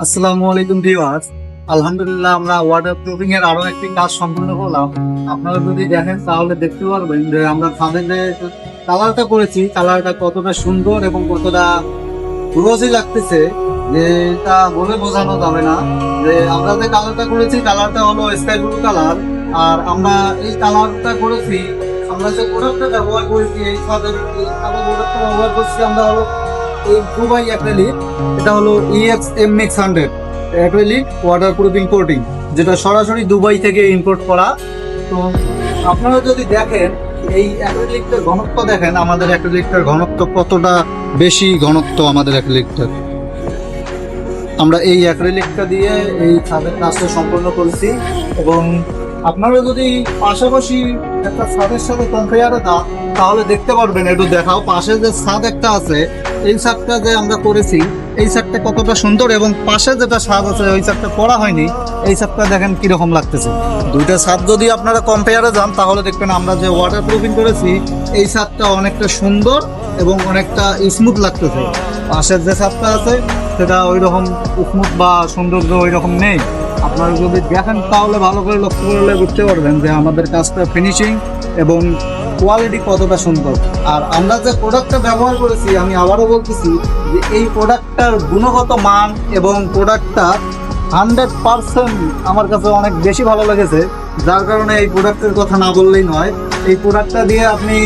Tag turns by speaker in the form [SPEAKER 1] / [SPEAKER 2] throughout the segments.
[SPEAKER 1] আসসালামু আলাইকুম ভিউয়ার্স। আলহামদুলিল্লাহ আমরা ওয়াটার প্রুফিং এর আরো একটি কাজ সম্পূর্ণ করলাম। আপনারা যদি দেখেন তাহলে দেখতে পারবেন যে আমরা ছাদে যে কালারটা করেছি, কালারটা কতটা সুন্দর এবং কতটা গ্লোসি লাগতেছে, যে এটা বলে বোঝানো যাবে না। যে আমরা যে কালারটা করেছি, কালারটা হলো স্কাই ব্লু কালার। আর আমরা এই কালারটা করেছি, আমরা যে প্রোডাক্টটা ব্যবহার করেছি, এই ছাদের কালার প্রোডাক্টটা ব্যবহার করছি আমরা হলো এই দুবাই অ্যাক্রিলিক। এটা হলো EX-MX100 acrylic water proofing coating, যেটা সরাসরি দুবাই থেকে ইম্পোর্ট করা। তো আপনারা যদি দেখেন এই অ্যাক্রিলিকটার ঘনত্ব, দেখেন আমাদের অ্যাক্রিলিকটার ঘনত্ব কতটা বেশি ঘনত্ব আমাদের অ্যাক্রিলিকটার। আমরা এই অ্যাক্রিলিকটা দিয়ে এই ছাদের কাজটা সম্পন্ন করেছি। এবং আপনারা যদি পাশাপাশি একটা ছাদের সাথে কম্পেয়ারে দাও তাহলে দেখতে পারবেন, একটু দেখাও পাশে যে ছাদ একটা আছে, এই ছাদটা যে আমরা করেছি, এই ছাদটা কতটা সুন্দর, এবং পাশে যেটা ছাদ আছে ওই ছাদটা করা হয়নি, এই ছাদটা দেখেন কিরকম লাগতেছে। দুইটা ছাদ যদি আপনারা কম্পেয়ারে যান তাহলে দেখবেন আমরা যে ওয়াটার প্রুফিং করেছি এই ছাদটা অনেকটা সুন্দর এবং অনেকটা স্মুথ লাগতেছে। পাশের যে ছাদটা আছে সেটা ওই রকম স্মুথ বা সৌন্দর্য ওই রকম নেই। আপনারা যদি দেখেন তাহলে ভালো করে লক্ষ্য করলে বুঝতে পারবেন যে আমাদের কাজটা ফিনিশিং এবং কোয়ালিটি কতটা সুন্দর। আর আমরা যে প্রোডাক্টটা ব্যবহার করেছি, আমি আবারও বলতেছি যে এই প্রোডাক্টটার গুণগত মান এবং প্রোডাক্টটা 100% আমার কাছে অনেক বেশি ভালো লেগেছে, যার কারণে এই প্রোডাক্টের কথা না বললেই নয়। এই প্রোডাক্টটা দিয়ে আপনি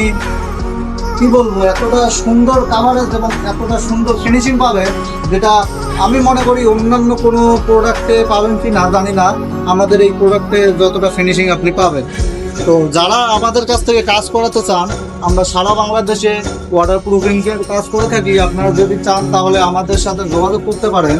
[SPEAKER 1] কি বলবো, এতটা সুন্দর কাভারেজ এবং এতটা সুন্দর ফিনিশিং পাবেন, যেটা আমি মনে করি অন্যান্য কোনো প্রোডাক্টে পাবেন কি না জানি না, আমাদের এই প্রোডাক্টে যতটা ফিনিশিং আপনি পাবেন। তো যারা আমাদের কাছ থেকে কাজ করাতে চান, আমরা সারা বাংলাদেশে ওয়াটার প্রুফিং এর কাজ করে থাকি। আপনারা যদি চান তাহলে আমাদের সাথে যোগাযোগ করতে পারেন।